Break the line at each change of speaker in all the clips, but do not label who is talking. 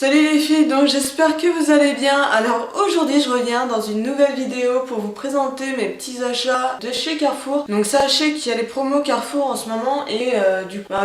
Salut les filles, donc j'espère que vous allez bien. Alors aujourd'hui je reviens dans une nouvelle vidéo pour vous présenter mes petits achats de chez Carrefour. Donc sachez qu'il y a les promos Carrefour en ce moment et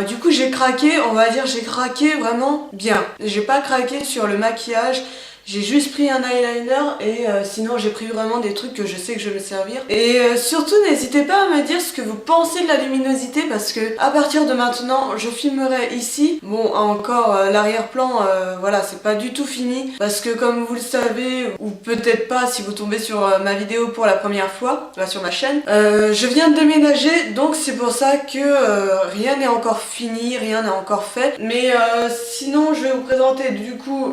du coup j'ai craqué, on va dire j'ai craqué vraiment bien. J'ai pas craqué sur le maquillage. J'ai juste pris un eyeliner et sinon j'ai pris vraiment des trucs que je sais que je vais me servir. Et surtout n'hésitez pas à me dire ce que vous pensez de la luminosité parce que à partir de maintenant je filmerai ici. Bon encore l'arrière-plan voilà c'est pas du tout fini parce que comme vous le savez ou peut-être pas si vous tombez sur ma vidéo pour la première fois sur ma chaîne, je viens de déménager donc c'est pour ça que rien n'est encore fini, rien n'est encore fait. Mais sinon je vais vous présenter du coup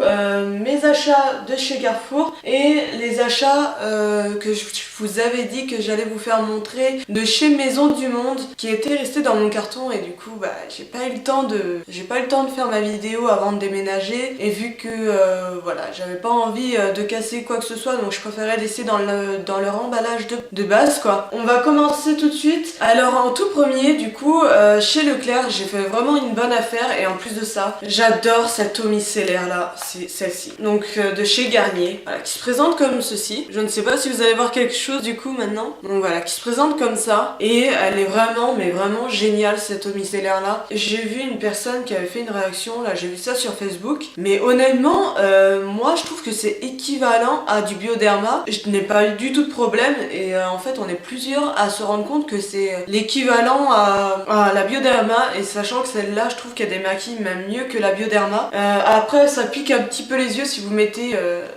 mes achats de chez Carrefour et les achats que je vous avais dit que j'allais vous faire montrer de chez Maison du Monde qui étaient restés dans mon carton et du coup bah j'ai pas eu le temps de faire ma vidéo avant de déménager et vu que voilà j'avais pas envie de casser quoi que ce soit donc je préférais laisser dans leur emballage de base quoi. On va commencer tout de suite. Alors en tout premier du coup chez Leclerc j'ai fait vraiment une bonne affaire et en plus de ça j'adore cette eau micellaire là, c'est celle-ci. Donc de chez Garnier, voilà, qui se présente comme ceci. Je ne sais pas si vous allez voir quelque chose du coup maintenant. Donc voilà, qui se présente comme ça. Et elle est vraiment, mais vraiment géniale cette eau micellaire là. J'ai vu une personne qui avait fait une réaction, là j'ai vu ça sur Facebook. Mais honnêtement, moi je trouve que c'est équivalent à du Bioderma. Je n'ai pas eu du tout de problème. Et en fait on est plusieurs à se rendre compte que c'est l'équivalent à la Bioderma. Et sachant que celle-là je trouve qu'elle démaquille même mieux que la Bioderma. Après ça pique un petit peu les yeux si vous mettez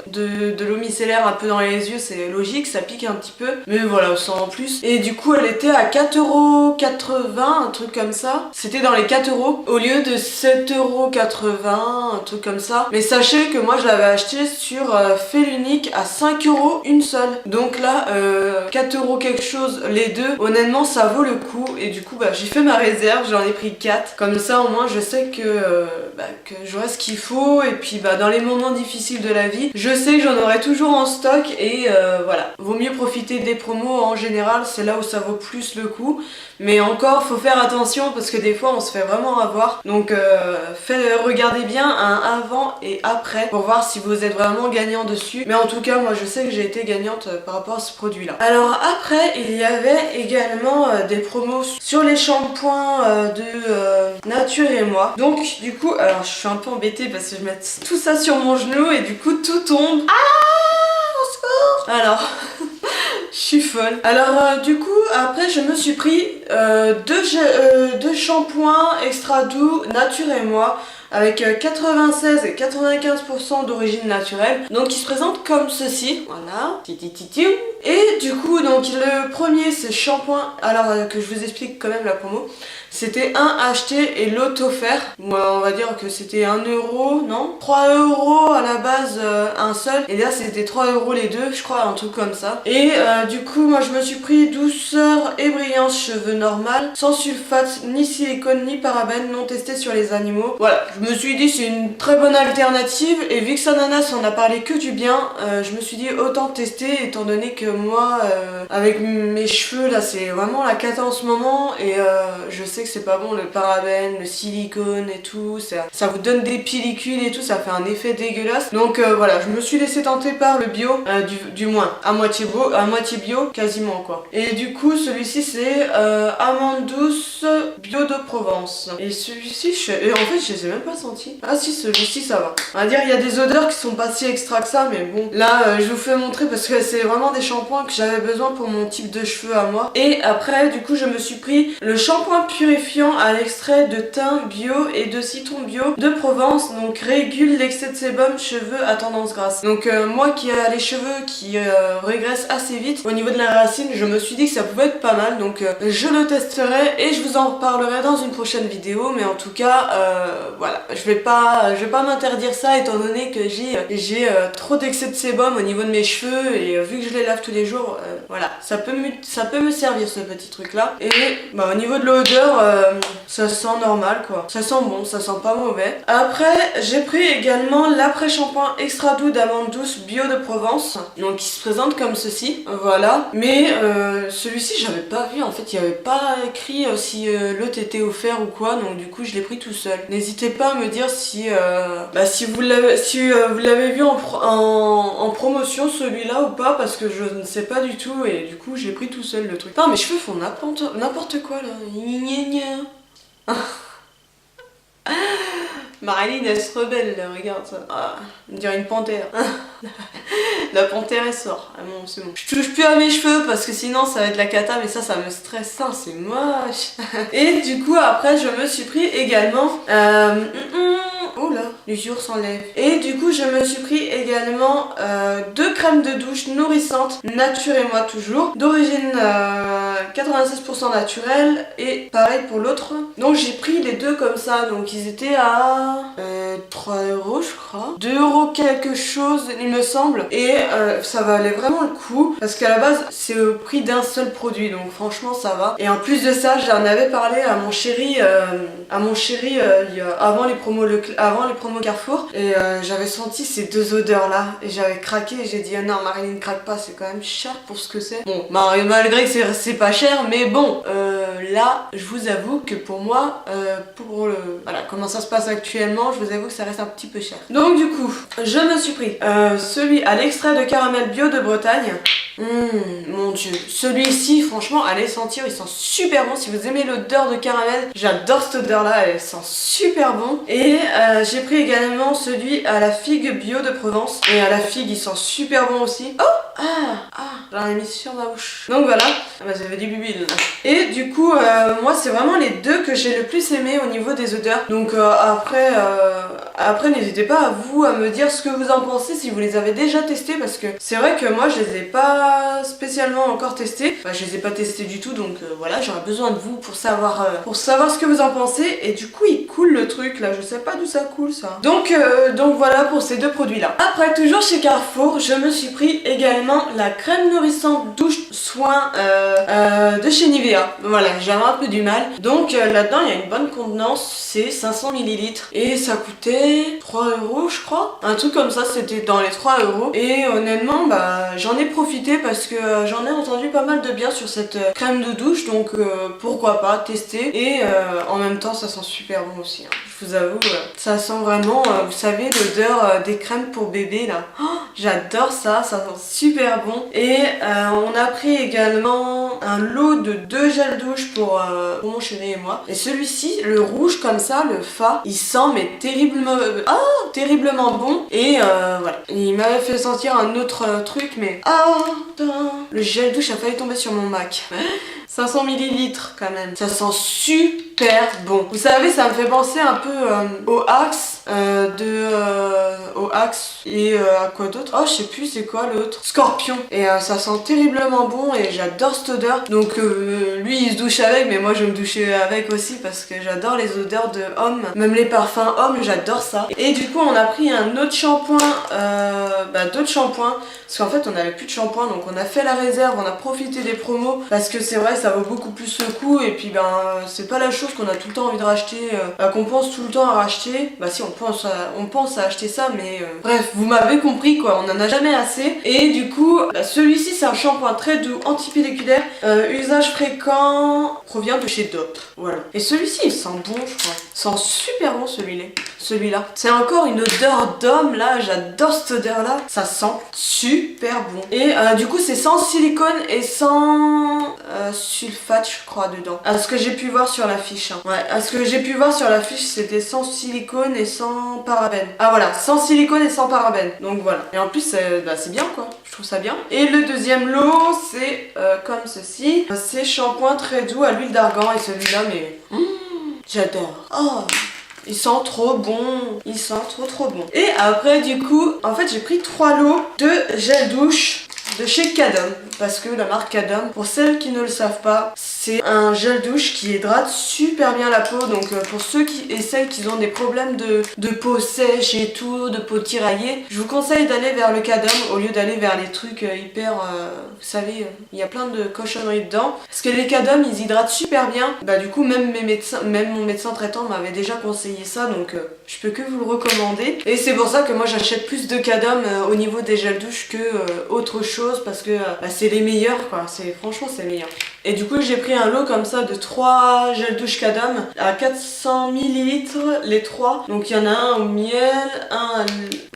de l'eau micellaire un peu dans les yeux, c'est logique, ça pique un petit peu, mais voilà, sans plus. Et du coup, elle était à 4,80€, un truc comme ça. C'était dans les 4€ au lieu de 7,80€, un truc comme ça. Mais sachez que moi, je l'avais acheté sur fait l'unique à 5€ une seule. Donc là, 4€ quelque chose, les deux, honnêtement, ça vaut le coup. Et du coup, bah, j'ai fait ma réserve, j'en ai pris 4. Comme ça, au moins, je sais que j'aurai ce qu'il faut. Et puis, bah, dans les moments difficiles de la vie, je sais que j'en aurai toujours en stock et voilà, vaut mieux profiter des promos en général, c'est là où ça vaut plus le coup. Mais encore, faut faire attention parce que des fois on se fait vraiment avoir. Donc regardez bien un avant et après pour voir si vous êtes vraiment gagnant dessus. Mais en tout cas, moi je sais que j'ai été gagnante par rapport à ce produit là. Alors après, il y avait également des promos sur les shampoings de Nature et Moi. Donc du coup, alors je suis un peu embêtée parce que je mets tout ça sur mon genou et du coup tout tombe. Ah, au secours. Alors je suis folle. Alors du coup après je me suis pris deux shampoings extra doux Nature et Moi avec 96 et 95% d'origine naturelle. Donc il se présente comme ceci. Voilà. Et du coup donc le premier c'est shampoing. Alors que je vous explique quand même la promo. C'était un acheté et l'autre offert. Moi on va dire que c'était 1€, non 3€ à la base un seul. Et là c'était 3€ les deux, je crois, un truc comme ça. Et du coup moi je me suis pris douceur et brillance cheveux normal, sans sulfate, ni silicone, ni parabènes, non testé sur les animaux. Voilà, je me suis dit c'est une très bonne alternative. Et vu que Sananas en a parlé que du bien, je me suis dit autant tester étant donné que moi avec mes cheveux là c'est vraiment la cata en ce moment. Et je sais que c'est pas bon le parabène, le silicone et tout, ça vous donne des pellicules et tout, ça fait un effet dégueulasse. Donc voilà, je me suis laissé tenter par le bio, du moins à moitié bio, quasiment quoi. Et du coup celui-ci c'est amande douce bio de Provence. Et celui-ci, en fait je les ai même pas sentis. Ah si, celui-ci ça va. On va dire il y a des odeurs qui sont pas si extra que ça, mais bon. Là je vous fais montrer parce que c'est vraiment des shampoings que j'avais besoin pour mon type de cheveux à moi. Et après du coup je me suis pris le shampoing purifiant à l'extrait de thym bio et de citron bio de Provence, donc régule l'excès de sébum cheveux à tendance grasse. Donc moi qui a les cheveux qui régressent assez vite au niveau de la racine, je me suis dit que ça pouvait être pas mal, donc je le testerai et je vous en reparlerai dans une prochaine vidéo. Mais en tout cas voilà, je vais pas m'interdire ça étant donné que j'ai trop d'excès de sébum au niveau de mes cheveux et vu que je les lave tous les jours, voilà, ça peut me servir ce petit truc là. Et bah, au niveau de l'odeur, ça sent normal quoi. Ça sent bon, ça sent pas mauvais. Après, j'ai pris également l'après-shampoing extra doux d'amande douce bio de Provence. Donc il se présente comme ceci, voilà. Mais celui-ci j'avais pas vu, en fait il n'y avait pas écrit si l'autre était offert ou quoi. Donc du coup je l'ai pris tout seul. N'hésitez pas à me dire si, si vous l'avez vu en promotion celui-là ou pas, parce que je ne sais pas du tout et du coup j'ai pris tout seul le truc. Putain, mes cheveux font n'importe quoi là. Marilyn elle se rebelle là, regarde ça. Ah, on dirait une panthère. La panthère elle sort. Ah bon, c'est bon. Je touche plus à mes cheveux parce que sinon ça va être la cata, mais ça me stresse. Ça, c'est moche. Et du coup après je me suis pris également... Oh là, l'usure s'enlève. Et du coup je me suis pris également 2 crèmes de douche nourrissantes, nature et moi toujours, d'origine 96% naturelle, et pareil pour l'autre. Donc j'ai pris les deux comme ça, donc ils étaient à 3 € je crois, 2 € quelque chose il me semble, et ça valait vraiment le coup parce qu'à la base c'est au prix d'un seul produit, donc franchement ça va. Et en plus de ça j'en avais parlé à mon chéri avant les promos Carrefour, et j'avais senti ces deux odeurs là et j'avais craqué et j'ai dit ah non Marilyn craque pas, c'est quand même cher pour ce que c'est. Bon malgré que c'est pas cher, mais bon là je vous avoue que pour moi voilà comment ça se passe actuellement, je vous avoue que ça reste un petit peu cher. Donc du coup je me suis pris celui à l'extrait de caramel bio de Bretagne. Mon dieu, celui-ci franchement allez sentir, il sent super bon. Si vous aimez l'odeur de caramel, j'adore cette odeur là, elle sent super bon. Et j'ai pris également celui à la figue bio de Provence, et à la figue il sent super bon aussi. Oh j'en ai mis sur ma bouche. Donc voilà, j'avais des bubilles. Et du coup moi c'est vraiment les deux que j'ai le plus aimé au niveau des odeurs. Donc après n'hésitez pas à me dire ce que vous en pensez, si vous les avez déjà testés, parce que c'est vrai que moi je les ai pas spécialement encore testés. Je les ai pas testés du tout, donc voilà, j'aurais besoin de vous pour savoir ce que vous en pensez. Et du coup il coule le truc là, je sais pas d'où ça coule ça. Donc voilà pour ces deux produits là. Après toujours chez Carrefour, je me suis pris également la crème nourrissante douche soin de chez Nivea. Voilà, j'avais un peu du mal. Donc là-dedans il y a une bonne contenance, c'est 500 ml et ça coûtait 3 € je crois. Un truc comme ça, c'était dans les 3 €. Et honnêtement j'en ai profité parce que j'en ai entendu pas mal de bien sur cette crème de douche, donc pourquoi pas tester. Et en même temps ça sent super bon aussi, hein. Je vous avoue, ça sent vraiment, vous savez, l'odeur des crèmes pour bébé là. Oh, j'adore ça, ça sent super bon. Et on a pris également un lot de 2 gels douche pour mon chéri et moi. Et celui-ci, le rouge comme ça, le Fa, il sent mais terriblement bon. Et voilà, il m'avait fait sentir un autre truc, mais le gel douche a failli tomber sur mon Mac. 500 ml quand même. Ça sent super bon. Vous savez, ça me fait penser un peu au Axe au Axe et à quoi d'autre? Oh, je sais plus c'est quoi l'autre. Scorpion. Et ça sent terriblement bon et j'adore cette odeur. Donc lui il se douche avec, mais moi je vais me doucher avec aussi parce que j'adore les odeurs de homme. Même les parfums hommes, j'adore ça. Et du coup on a pris un autre shampoing, d'autres shampoings, parce qu'en fait on n'avait plus de shampoing, donc on a fait la réserve, on a profité des promos parce que c'est vrai ça vaut beaucoup plus le coup. Et puis c'est pas la chose qu'on a tout le temps envie de racheter, qu'on pense tout le temps à racheter. Si on pense à acheter ça, mais bref, vous m'avez compris quoi, on en a jamais assez. Et du coup celui-ci c'est un shampoing très doux, antipelliculaire, usage fréquent, provient de chez Dop. Voilà. Et celui-ci il sent bon, je crois. Il sent super bon celui-là. C'est encore une odeur d'homme là, j'adore cette odeur là. Ça sent super bon. Et du coup c'est sans silicone et sans sulfate je crois dedans. À ce que j'ai pu voir sur la fiche. Hein. Ouais, à ce que j'ai pu voir sur la fiche c'était sans silicone et sans parabène. Ah voilà, sans silicone et sans parabène. Donc voilà. Et en plus c'est bien quoi. Je trouve ça bien. Et le deuxième lot c'est comme ceci. C'est shampoing très doux à l'huile d'argan. Et celui-là mais j'adore. Oh, il sent trop bon, il sent trop bon. Et après du coup, en fait j'ai pris 3 lots de gel douche. de chez Cadom, parce que la marque Cadom, pour celles qui ne le savent pas, c'est un gel douche qui hydrate super bien la peau. Donc pour ceux et celles qui ont des problèmes de peau sèche et tout, de peau tiraillée, je vous conseille d'aller vers le Cadom au lieu d'aller vers les trucs hyper, vous savez, il y a plein de cochonneries dedans. Parce que les Cadom, ils hydratent super bien. Bah du coup même mon médecin traitant m'avait déjà conseillé ça, donc je peux que vous le recommander. Et c'est pour ça que moi j'achète plus de Cadom au niveau des gels douche que autre chose, parce que bah, c'est les meilleurs quoi, franchement c'est les meilleurs. Et du coup j'ai pris un lot comme ça de 3 gels douche Cadom à 400 ml les 3. Donc il y en a un au miel, un à...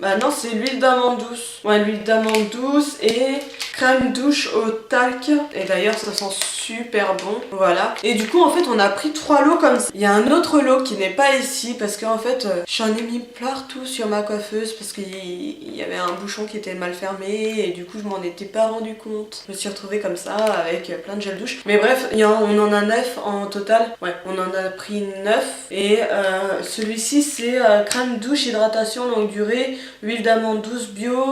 Bah non, c'est l'huile d'amande douce. Ouais, l'huile d'amande douce et crème douche au talc. Et d'ailleurs ça sent super bon. Voilà. Et du coup en fait on a pris 3 lots comme ça. Il y a un autre lot qui n'est pas ici parce qu'en fait j'en ai mis partout sur ma coiffeuse parce qu'il y avait un bouchon qui était mal fermé et du coup je m'en étais pas rendu compte. Je me suis retrouvée comme ça avec plein de gel douche. Mais bref, on en a 9 en total. Ouais, on en a pris 9 et celui-ci c'est crème douche hydratation longue durée, huile d'amande douce bio,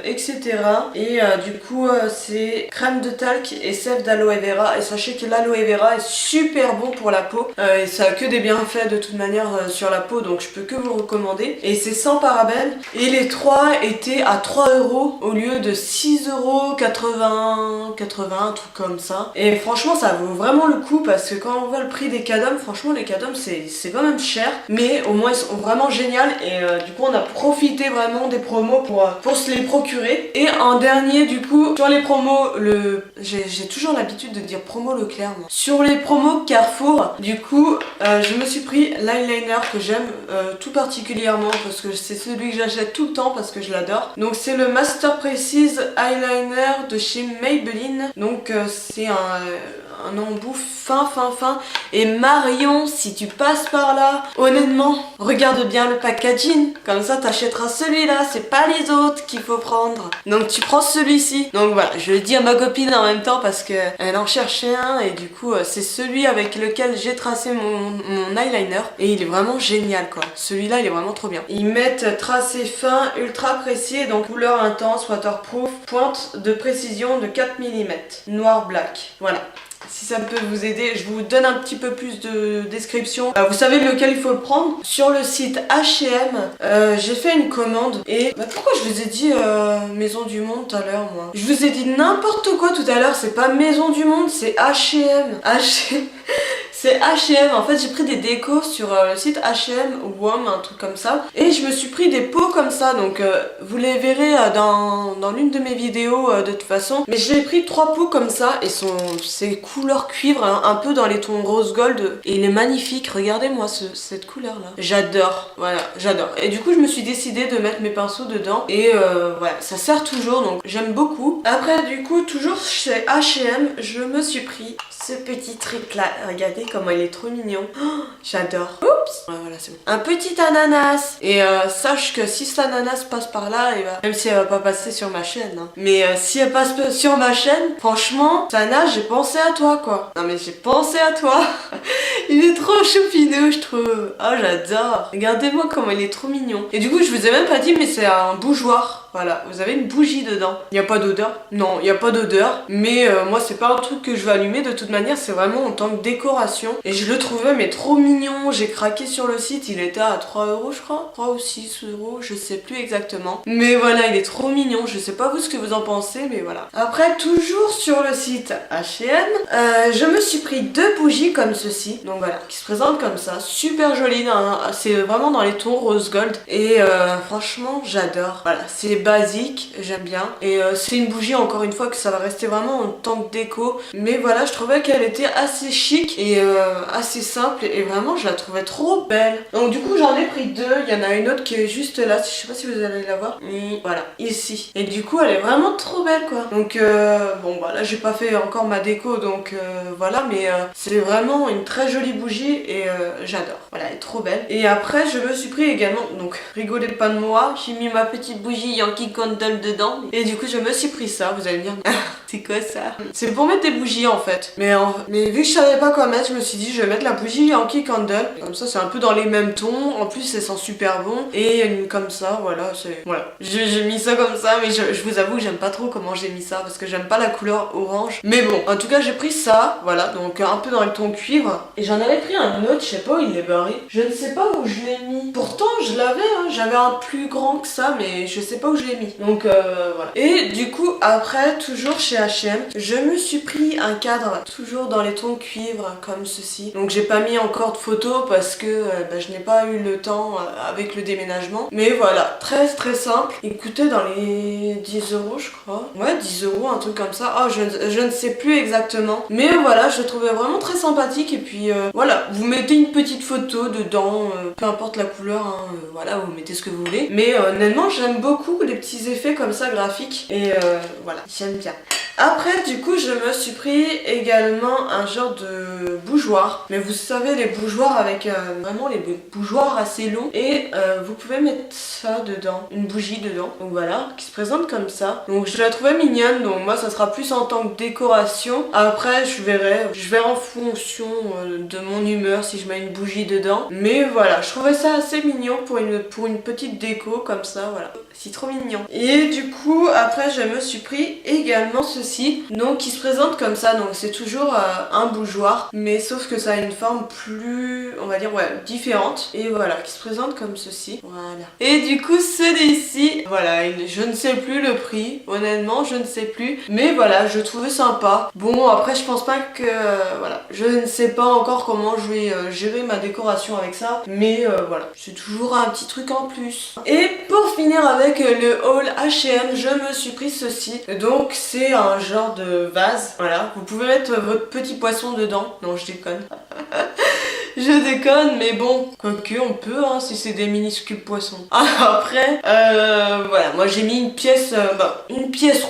etc. Et du coup c'est crème de talc et sève d'aloe vera. Et sachez que l'aloe vera est super bon pour la peau et ça a que des bienfaits de toute manière sur la peau, donc je peux que vous recommander. Et c'est sans parabènes et les 3 étaient à 3 € au lieu de 6,80 €, un truc comme ça. Et franchement ça vaut vraiment le coup parce que quand on voit le prix des Cadom, franchement les Cadom c'est quand même cher, mais au moins ils sont vraiment géniaux. Et du coup on a profité vraiment des promos pour se les procurer. Et en dernier du coup sur les promos, j'ai toujours l'habitude de dire promo Leclerc moi. Sur les promos Carrefour, du coup je me suis pris l'eyeliner que j'aime tout particulièrement parce que c'est celui que j'achète tout le temps parce que je l'adore. Donc c'est le Master Precise Eyeliner de chez Maybelline. Donc c'est un embout fin. Et Marion, si tu passes par là, honnêtement, regarde bien le packaging. Comme ça, t'achèteras celui-là. C'est pas les autres qu'il faut prendre. Donc tu prends celui-ci. Donc voilà, je le dis à ma copine en même temps parce que elle en cherchait un. Et du coup, c'est celui avec lequel j'ai tracé mon eyeliner. Et il est vraiment génial quoi. Celui-là, il est vraiment trop bien. Ils mettent tracé fin, ultra précis. Donc couleur intense, waterproof, pointe de précision de 4 mm. Noir black. Voilà. Si ça peut vous aider, je vous donne un petit peu plus de description. Vous savez lequel il faut le prendre. Sur le site H&M, j'ai fait une commande. Et pourquoi je vous ai dit Maison du Monde tout à l'heure moi? Je vous ai dit n'importe quoi tout à l'heure. C'est pas Maison du Monde, c'est H&M. C'est H&M, en fait j'ai pris des décos sur le site H&M ou WOM, un truc comme ça. Et je me suis pris des pots comme ça, donc vous les verrez dans l'une de mes vidéos de toute façon. Mais j'ai pris 3 pots comme ça et c'est couleur cuivre, hein, un peu dans les tons rose gold. Et il est magnifique, regardez-moi cette couleur là. J'adore, voilà, j'adore. Et du coup je me suis décidée de mettre mes pinceaux dedans. Et voilà, ça sert toujours, donc j'aime beaucoup. Après du coup, toujours chez H&M, je me suis pris ce petit truc là, regardez comment il est trop mignon. Oh, j'adore. Oups. Ouais, voilà, c'est bon. Un petit ananas. Et sache que si cet ananas passe par là, et même si elle va pas passer sur ma chaîne, hein. Mais si elle passe sur ma chaîne, franchement, Sana, j'ai pensé à toi quoi. Non mais j'ai pensé à toi. Il est trop choupinou, je trouve. Oh, j'adore. Regardez-moi comment il est trop mignon. Et du coup, je vous ai même pas dit, mais c'est un bougeoir. Voilà, vous avez une bougie dedans. Il n'y a pas d'odeur? Non, il n'y a pas d'odeur. Mais moi, c'est pas un truc que je vais allumer de toute manière. C'est vraiment en tant que décoration. Et je le trouvais, mais trop mignon. J'ai craqué sur le site. Il était à 3 € je crois. 3 ou 6 €, je sais plus exactement. Mais voilà, il est trop mignon. Je sais pas vous ce que vous en pensez, mais voilà. Après, toujours sur le site H&M, je me suis pris 2 bougies comme ceci. Donc voilà, qui se présentent comme ça. Super jolies. C'est vraiment dans les tons rose gold. Et franchement, j'adore. Voilà, c'est basique, j'aime bien. Et c'est une bougie, encore une fois, que ça va rester vraiment en tant que déco. Mais voilà, je trouvais qu'elle était assez chic et assez simple. Et vraiment, je la trouvais trop belle. Donc du coup, j'en ai pris 2. Il y en a une autre qui est juste là. Je sais pas si vous allez la voir. Et voilà, ici. Et du coup, elle est vraiment trop belle, quoi. Donc bon, bah là, j'ai pas fait encore ma déco. Donc voilà, mais c'est vraiment une très jolie jolie bougie et j'adore. Voilà, elle est trop belle. Et après je me suis pris également, donc rigolez pas de moi, j'ai mis ma petite bougie Yankee Candle dedans. Et du coup je me suis pris ça, vous allez me dire c'est quoi ça? C'est pour mettre des bougies en fait. Mais vu que je savais pas quoi mettre, je me suis dit je vais mettre la bougie Yankee Candle. Comme ça c'est un peu dans les mêmes tons. En plus ça sent super bon. Et comme ça, voilà, c'est... Voilà. J'ai mis ça comme ça, mais je vous avoue que j'aime pas trop comment j'ai mis ça parce que j'aime pas la couleur orange. Mais bon, en tout cas j'ai pris ça, voilà, donc un peu dans le ton cuivre. Et j'en avais pris un autre, je sais pas où il est barré. Je ne sais pas où je l'ai mis. Pourtant je l'avais, hein, j'avais un plus grand que ça, mais je sais pas où je l'ai mis. Donc voilà. Et du coup après, toujours chez H&M, je me suis pris un cadre, toujours dans les tons cuivre comme ceci. Donc j'ai pas mis encore de photos parce que je n'ai pas eu le temps avec le déménagement. Mais voilà, très simple. Il coûtait dans les 10 euros je crois. Ouais, 10 euros, un truc comme ça. Oh, je ne sais plus exactement. Mais voilà, je le trouvais vraiment très sympathique. Et puis voilà, vous mettez une petite photo dedans, peu importe la couleur, hein, voilà, vous mettez ce que vous voulez. Mais honnêtement, j'aime beaucoup les petits effets comme ça graphiques. Et voilà, j'aime bien. Après du coup je me suis pris également un genre de bougeoir. Mais vous savez les bougeoirs avec vraiment les bougeoirs assez longs. Et vous pouvez mettre ça dedans, une bougie dedans. Donc voilà, qui se présente comme ça. Donc je la trouvais mignonne, donc moi ça sera plus en tant que décoration. Après je verrai en fonction de mon humeur si je mets une bougie dedans. Mais voilà, je trouvais ça assez mignon pour une petite déco comme ça, voilà. C'est trop mignon. Et du coup après je me suis pris également ceci, donc qui se présente comme ça. Donc c'est toujours un bougeoir, mais sauf que ça a une forme plus, on va dire, ouais, différente. Et voilà, qui se présente comme ceci. Voilà. Et du coup celui-ci, voilà, je ne sais plus le prix, honnêtement je ne sais plus, mais voilà, je trouvais sympa. Bon après je pense pas que, voilà, je ne sais pas encore comment je vais gérer ma décoration avec ça, mais voilà, c'est toujours un petit truc en plus. Et pour finir avec le haul H&M, je me suis pris ceci. Donc c'est un genre de vase, voilà, vous pouvez mettre votre petit poisson dedans. Non, je déconne. Je déconne, mais bon, quoique on peut, hein, si c'est des minuscules poissons. Après, voilà, moi j'ai mis une pièce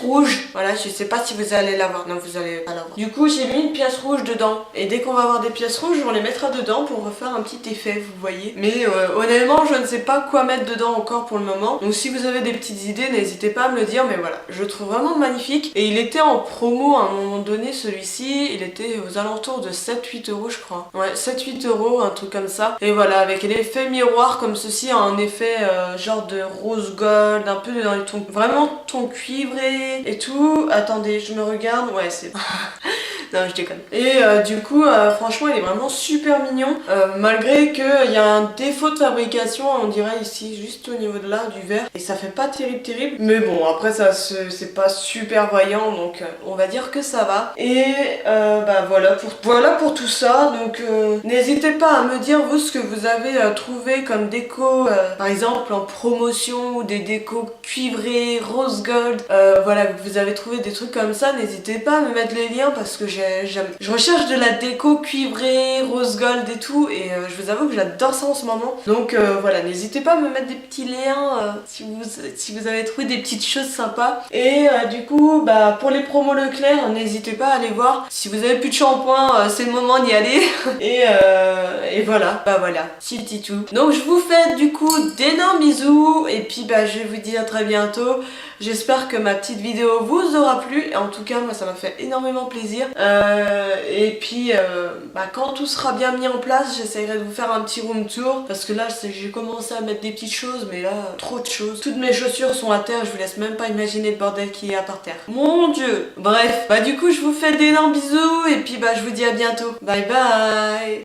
rouge. Voilà, je sais pas si vous allez la voir. Non, vous allez pas la voir. Du coup, j'ai mis une pièce rouge dedans. Et dès qu'on va avoir des pièces rouges, on les mettra dedans pour refaire un petit effet, vous voyez. Mais honnêtement, je ne sais pas quoi mettre dedans encore pour le moment. Donc si vous avez des petites idées, n'hésitez pas à me le dire. Mais voilà, je le trouve vraiment magnifique. Et il était en promo à un moment donné, celui-ci. Il était aux alentours de 7-8 euros, je crois. Ouais, 7-8 euros, un truc comme ça. Et voilà, avec l'effet miroir comme ceci, un effet genre de rose gold, un peu dans les tons, vraiment ton cuivré et tout. Attendez, je me regarde. Ouais, c'est... Non, je déconne. Et du coup, franchement, il est vraiment super mignon. Malgré qu'il y a un défaut de fabrication, on dirait ici, juste au niveau de là, du verre. Et ça fait pas terrible. Mais bon, après, ça c'est pas super voyant, donc on va dire que ça va. Et voilà pour tout ça. Donc n'hésitez pas à me dire, vous, ce que vous avez trouvé comme déco, par exemple en promotion, ou des décos cuivrés, rose gold. Voilà, vous avez trouvé des trucs comme ça. N'hésitez pas à me mettre les liens parce que je recherche de la déco cuivrée, rose gold et tout, et je vous avoue que j'adore ça en ce moment. Donc voilà, n'hésitez pas à me mettre des petits liens si vous avez trouvé des petites choses sympas. Et du coup, pour les promos Leclerc, n'hésitez pas à aller voir. Si vous avez plus de shampoing, c'est le moment d'y aller. et voilà, voilà, c'est tout. Donc je vous fais du coup d'énormes bisous, et puis je vais vous dire à très bientôt. J'espère que ma petite vidéo vous aura plu. En tout cas, moi ça m'a fait énormément plaisir. Et puis quand tout sera bien mis en place, j'essaierai de vous faire un petit room tour. Parce que là j'ai commencé à mettre des petites choses, mais là trop de choses. Toutes mes chaussures sont à terre, je vous laisse même pas imaginer le bordel qu'il y a par terre. Mon dieu. Bref, du coup je vous fais d'énormes bisous. Et puis je vous dis à bientôt. Bye bye.